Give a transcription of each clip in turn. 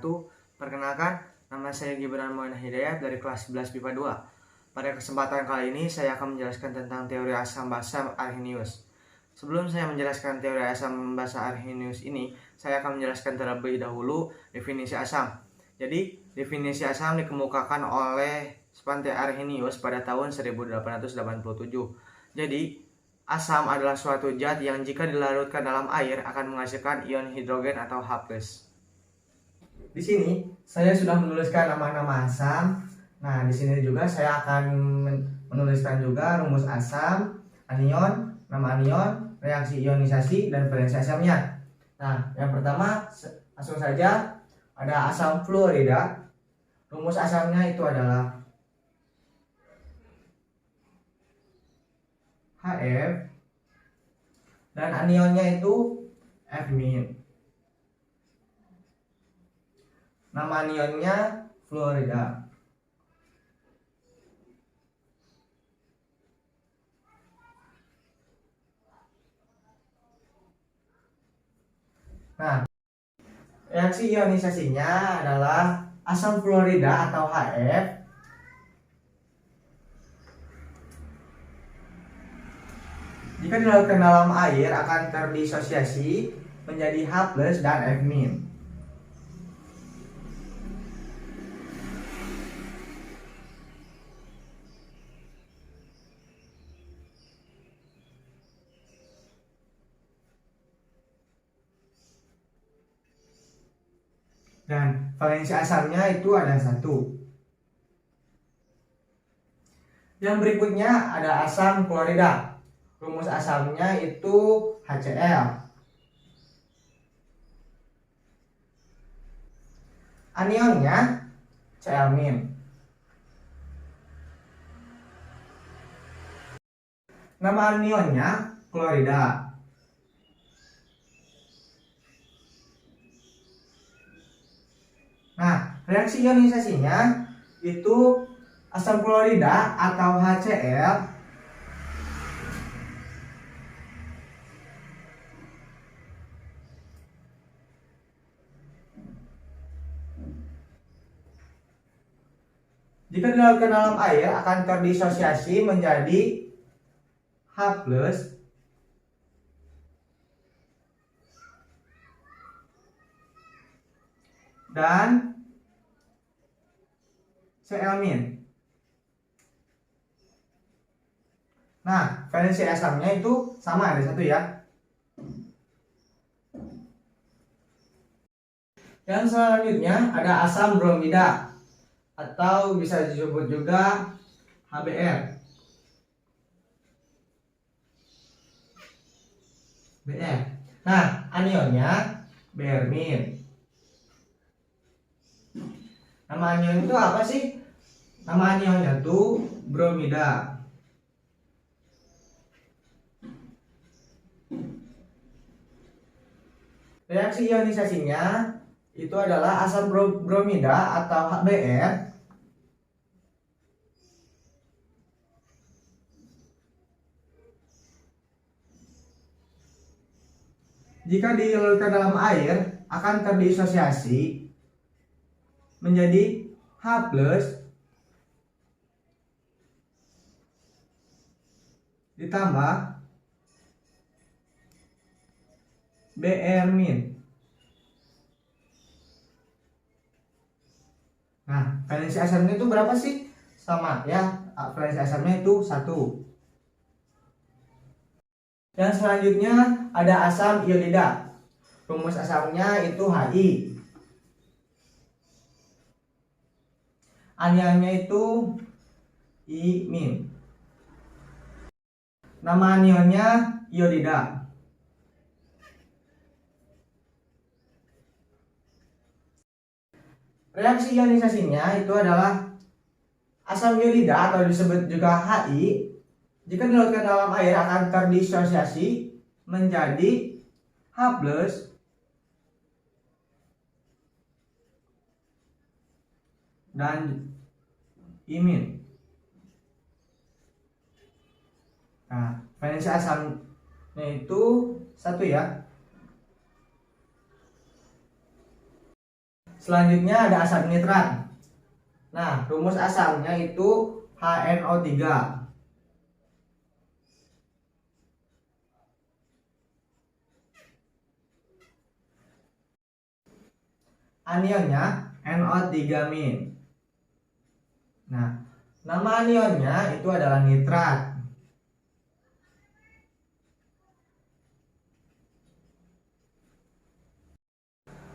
wabarakatuh. Perkenalkan, nama saya Gibran Moena Hidayat dari kelas 11 MIPA 2. Pada kesempatan kali ini saya akan menjelaskan tentang teori asam basa Arrhenius. Sebelum saya menjelaskan teori asam basa Arrhenius ini, saya akan menjelaskan terlebih dahulu definisi asam. Jadi, definisi asam dikemukakan oleh Svante Arrhenius pada tahun 1887. Jadi, asam adalah suatu zat yang jika dilarutkan dalam air akan menghasilkan ion hidrogen atau H+. Di sini saya sudah menuliskan nama-nama asam. Nah, di sini juga saya akan menuliskan juga rumus asam, anion, nama anion, reaksi ionisasi, dan valensi asamnya. Nah, yang pertama langsung saja ada asam fluorida. Rumus asamnya itu adalah HF dan anionnya itu F-. Nama anionnya fluorida. Nah, reaksi ionisasinya adalah asam fluorida atau HF jika dilarutkan dalam air akan terdisosiasi menjadi H+ dan F-. Dan valensi asamnya itu ada 1. Yang berikutnya ada asam klorida. Rumus asamnya itu HCl. Anionnya Cl-. Nama anionnya klorida. Nah, reaksi ionisasinya itu asam klorida atau HCl jika dilarutkan dalam air akan terdisosiasi menjadi H+ dan Cl-. Nah, valensi asamnya itu sama, ada 1 ya. Yang selanjutnya ada asam bromida atau bisa disebut juga HBr. Br. Nah, anionnya Br-. Nama anion itu apa sih? Nama anionnya tuh bromida. Reaksi ionisasinya itu adalah asam bromida atau HBr jika dilarutkan dalam air akan terdisosiasi menjadi H+ ditambah Br-. Nah, valensi asamnya itu berapa sih? Sama ya, valensi asamnya itu 1. Yang selanjutnya ada asam iodida. Rumus asamnya itu Hi. Anionnya itu I-. Nama anionnya iodida. Reaksi ionisasinya itu adalah asam iodida atau disebut juga Hi. Jika dilarutkan dalam air akan terdisosiasi menjadi H+ dan I-. Nah, valensi asamnya itu 1 ya. Selanjutnya ada asam nitrat. Nah, rumus asamnya itu HNO3. Anionnya NO3-. Nah, nama anionnya itu adalah nitrat.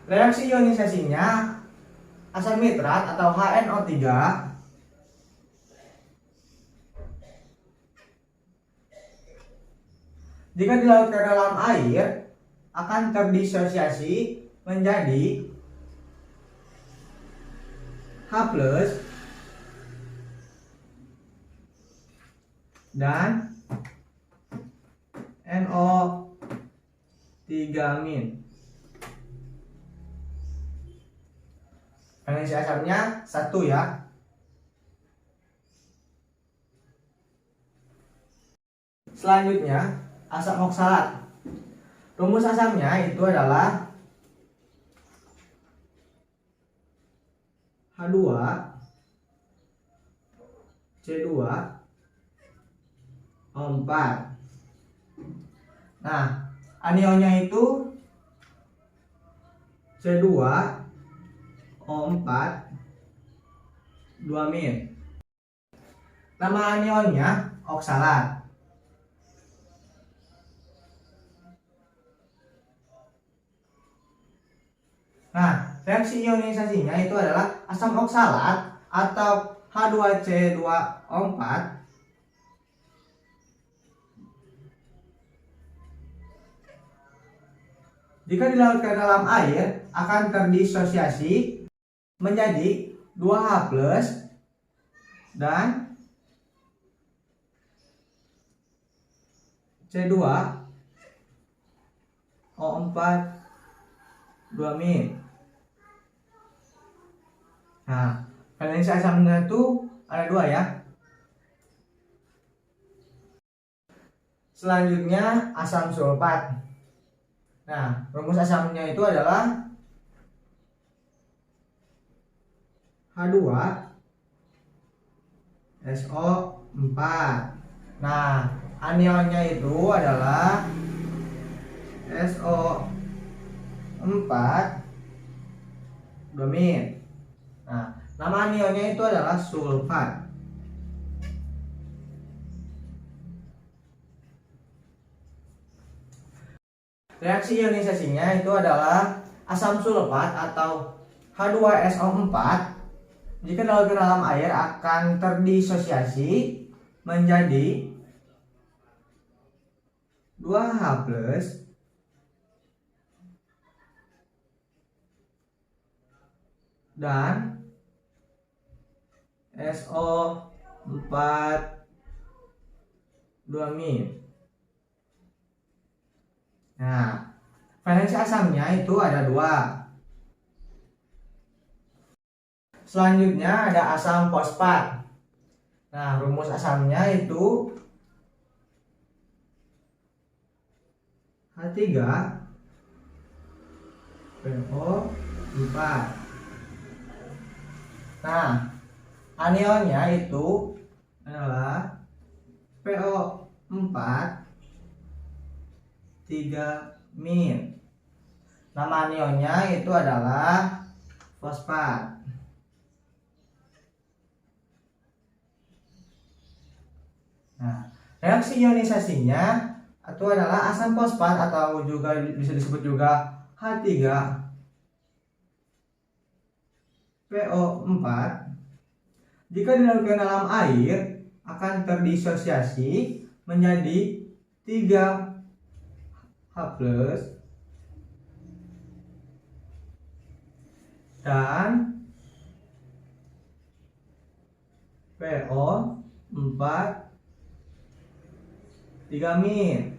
Reaksi ionisasinya asam nitrat atau HNO3 jika dilarutkan dalam air akan terdisosiasi menjadi H+ dan NO3-. Valensi asamnya 1 ya. Selanjutnya asam oksalat. Rumus asamnya itu adalah H2C2O4. Nah, anionnya itu C2O4 2-. Nama anionnya oksalat. Nah, reaksi ionisasinya itu adalah asam oksalat atau H2C2O4 jika dilarutkan dalam air akan terdisosiasi menjadi 2H+ dan C2O4 2-. Nah, valensi asamnya itu ada 2 ya. Selanjutnya asam sulfat. Nah, rumus asamnya itu adalah H2SO4. Nah, anionnya itu adalah SO4 2-. Nah, nama anionnya itu adalah sulfat. Reaksi ionisasinya itu adalah asam sulfat atau H2SO4 jika dilarutkan dalam air akan terdisosiasi menjadi 2H+ dan SO4 2-. Nah, valensi asamnya itu ada 2. Selanjutnya ada asam fosfat. Nah, rumus asamnya itu H3PO4. Nah, anionnya itu adalah PO4 3-. Nama anionnya itu adalah fosfat. Nah, reaksi ionisasinya itu adalah asam fosfat atau juga bisa disebut juga H3PO4 jika dilarutkan dalam air akan terdisosiasi menjadi 3H+ dan PO4 3-.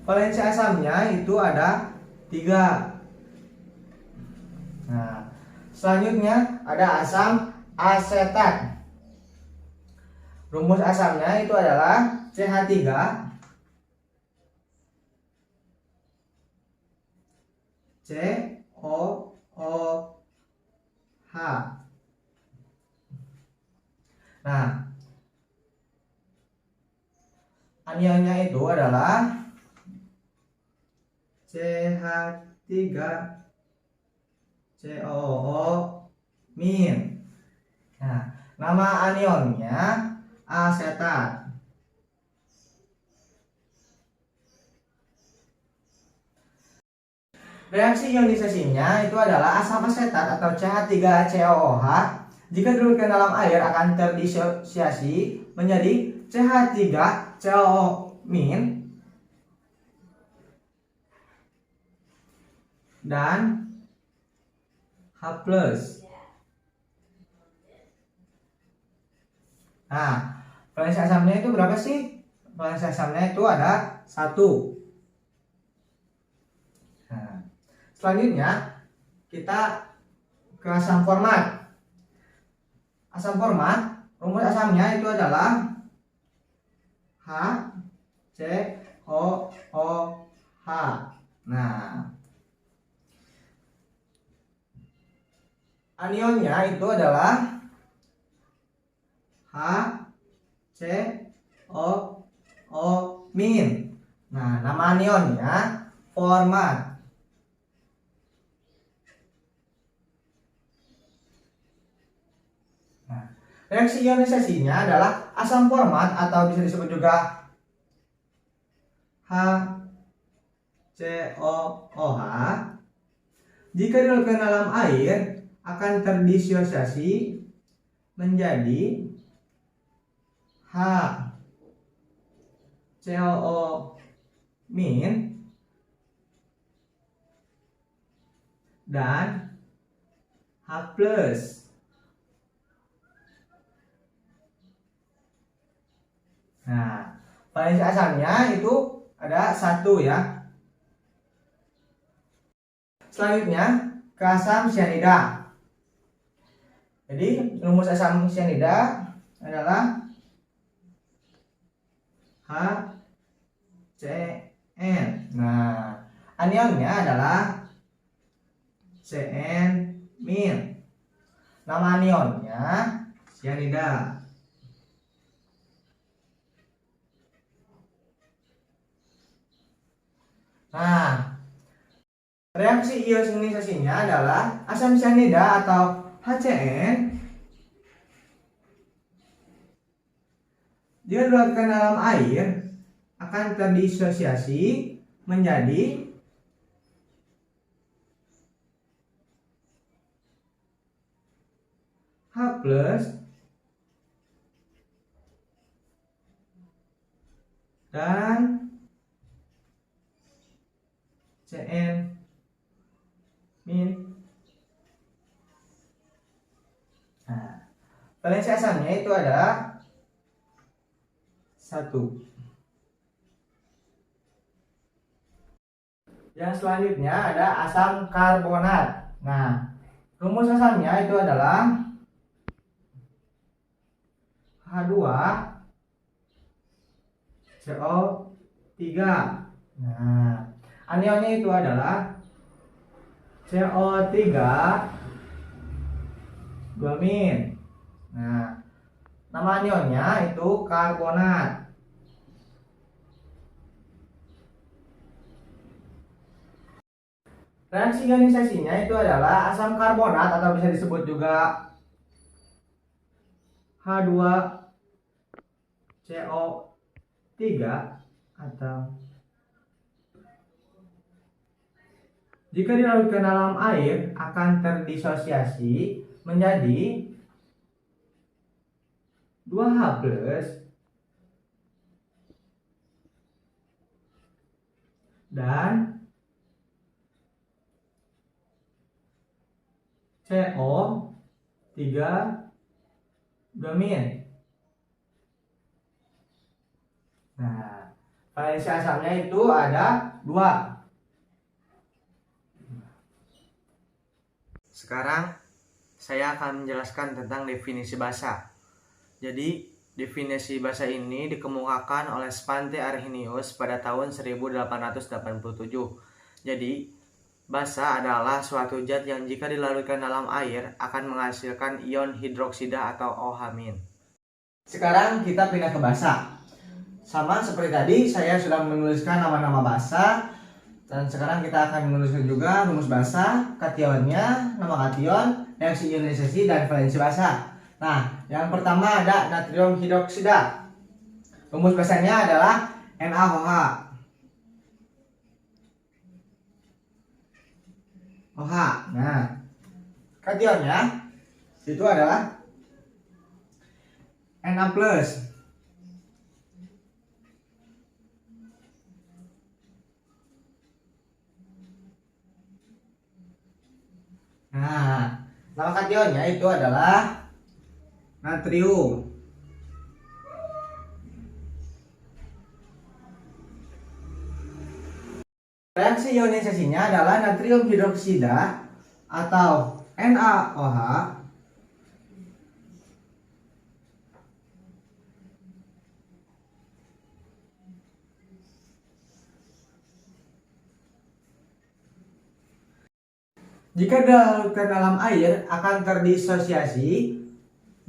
Valensi asamnya itu ada 3. Nah, selanjutnya ada asam asetat. Rumus asamnya itu adalah CH3 C H. Nah, anionnya itu adalah CH3COO-. Nah, nama anionnya asetat. Reaksi ionisasinya itu adalah asam asetat atau CH3COOH jika dilarutkan dalam air akan terdisosiasi menjadi CH3COO- dan H+. Nah, valensi asamnya itu berapa sih? Valensi asamnya itu ada 1. Nah, selanjutnya kita ke asam format. Asam format, rumus asamnya itu adalah HCOOH. Nah, anionnya itu adalah HCOO-. Nah, nama anionnya format. Nah, reaksi ionisasinya adalah asam format atau bisa disebut juga HCOOH. Jika dilarutkan dalam air akan terdisosiasi menjadi HCOO- dan H+. Nah, valensi asamnya itu ada 1 ya. Selanjutnya ke asam sianida. Jadi rumus asam sianida adalah HCN. Nah, anionnya adalah Cn-. Nama anionnya sianida. Nah, reaksi ionisasinya adalah asam sianida atau HCN jika dilarutkan dalam air akan terdisosiasi menjadi H+ dan Cn-. Nah, valensi asamnya itu ada 1. Yang selanjutnya ada asam karbonat. Nah, rumus asamnya itu adalah H2CO3. Nah, anionnya itu adalah CO3 2-. Nah, nama anionnya itu karbonat. Reaksi ionisasinya itu adalah asam karbonat atau bisa disebut juga H2CO3 atau jika dilarutkan dalam air akan terdisosiasi menjadi 2H+ dan CO3 2-. Nah, valensi asamnya itu ada 2. Sekarang saya akan menjelaskan tentang definisi basa. Jadi, definisi basa ini dikemukakan oleh Svante Arrhenius pada tahun 1887. Jadi, Basa adalah suatu zat yang jika dilarutkan dalam air akan menghasilkan ion hidroksida atau OH-. Sekarang kita pindah ke basa. Sama seperti tadi, saya sudah menuliskan nama-nama basa. Dan sekarang kita akan menuliskan juga rumus basa, kationnya, nama kation, reaksi ionisasi, dan valensi basa. Nah, yang pertama ada natrium hidroksida. Rumus basanya adalah NaOH. OH. Nah, kationnya itu adalah Na+. Nah, nama kationnya itu adalah natrium. Reaksi ionisasinya adalah natrium hidroksida atau NaOH jika dilarutkan dalam air akan terdisosiasi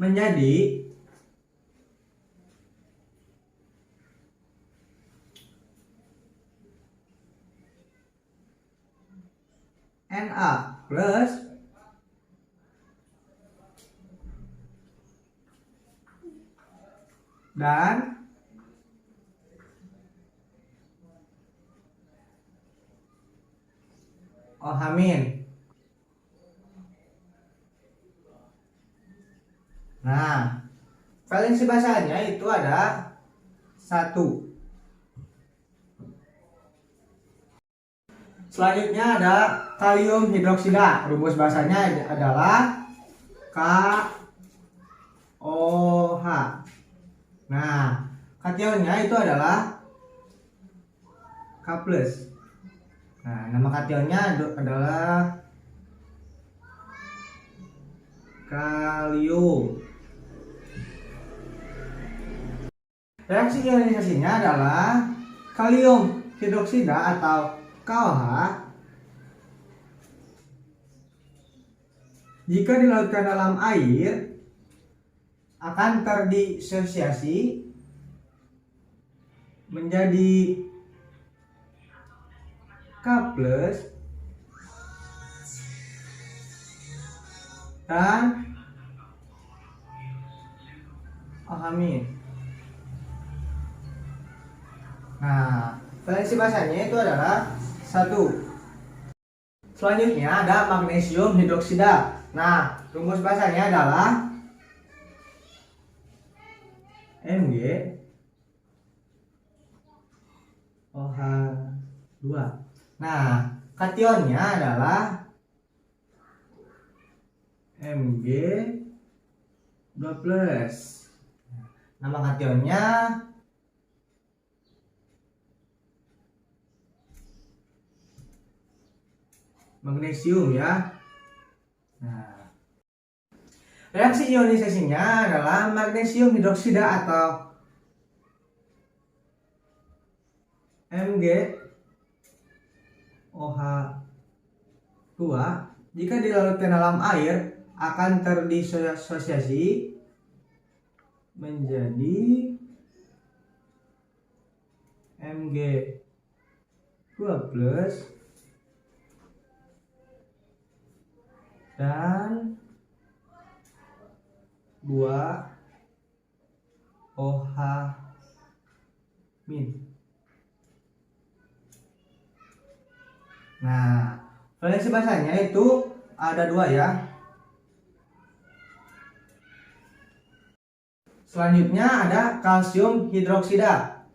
menjadi Na plus dan OH-. Nah, valensi basanya itu ada 1. Selanjutnya ada kalium hidroksida. Rumus basanya adalah KOH. Nah, kationnya itu adalah K+. Nah, nama kationnya adalah kalium. Reaksi ionisasinya adalah kalium hidroksida atau KOH jika dilarutkan dalam air akan terdisosiasi menjadi K+ dan OH-. Nah, valensi basanya itu adalah 1. Selanjutnya ada magnesium hidroksida. Nah, rumus basanya adalah Mg OH2. Nah, kationnya adalah Mg2+. Nama kationnya magnesium ya. Nah, reaksi ionisasinya adalah magnesium hidroksida atau MgOH2 jika dilarutkan dalam air akan terdisosiasi menjadi Mg2+ dan 2OH-. Nah, valensi basanya itu ada 2 ya. Selanjutnya ada kalsium hidroksida.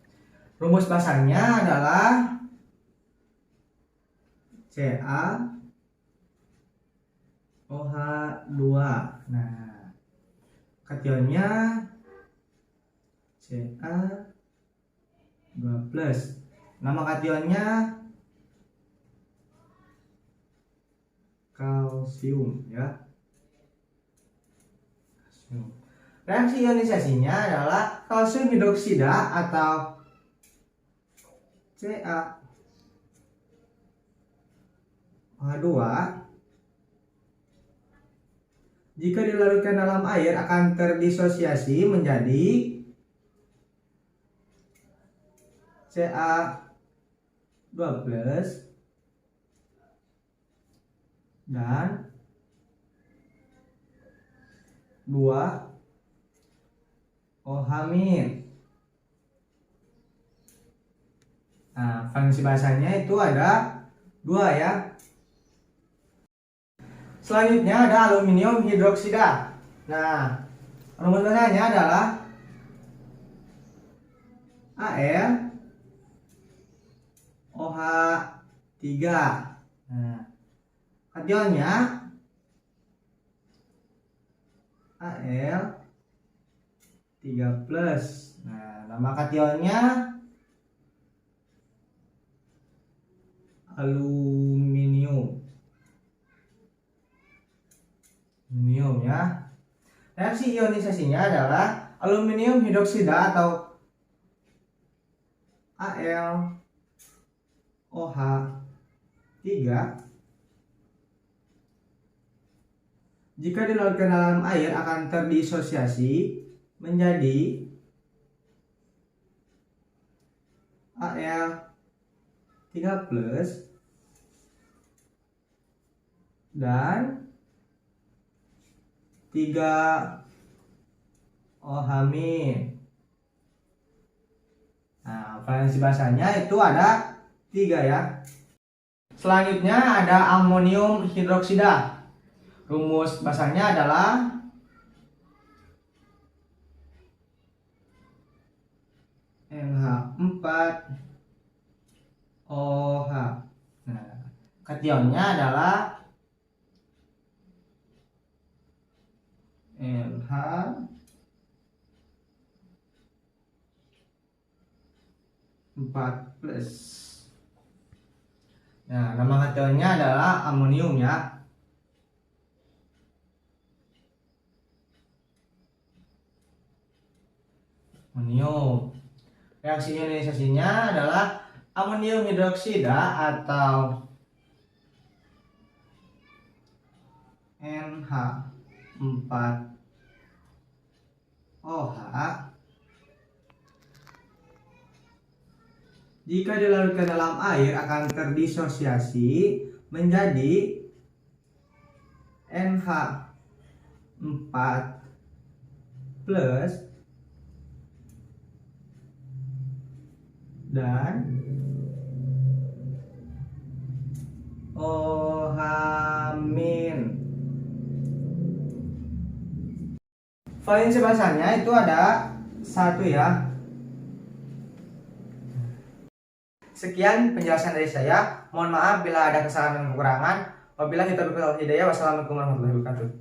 Rumus basanya adalah CaOH2. Nah, kationnya Ca2+. Nama kationnya kalsium ya. Reaksi ionisasinya adalah kalsium hidroksida atau CaOH OH2 jika dilarutkan dalam air akan terdisosiasi menjadi Ca2+ dan 2OH-. Nah, valensi basanya itu ada 2 ya. Selanjutnya ada aluminium hidroksida. Nah, rumus basanya adalah Al OH3. Nah, kationnya Al3+. Nah, nama kationnya aluminium. Aluminium ya. Reaksi ionisasinya adalah aluminium hidroksida atau Al OH3 jika dilarutkan dalam air akan terdisosiasi menjadi Al3+ dan 3OH-. Nah, valensi basanya itu ada 3 ya. Selanjutnya ada amonium hidroksida. Rumus basanya adalah NH4OH. Nah, kationnya adalah NH4+. Nah, nama kationnya adalah amonium ya. Amonium. Reaksi ionisasinya adalah amonium hidroksida atau NH4OH jika dilarutkan dalam air akan terdisosiasi menjadi NH4+ dan OH-. Valensi basanya itu ada 1 ya. Sekian penjelasan dari saya. Mohon maaf bila ada kesalahan dan kekurangan. Wabillahi taufiq wal hidayah. Wassalamualaikum warahmatullahi wabarakatuh.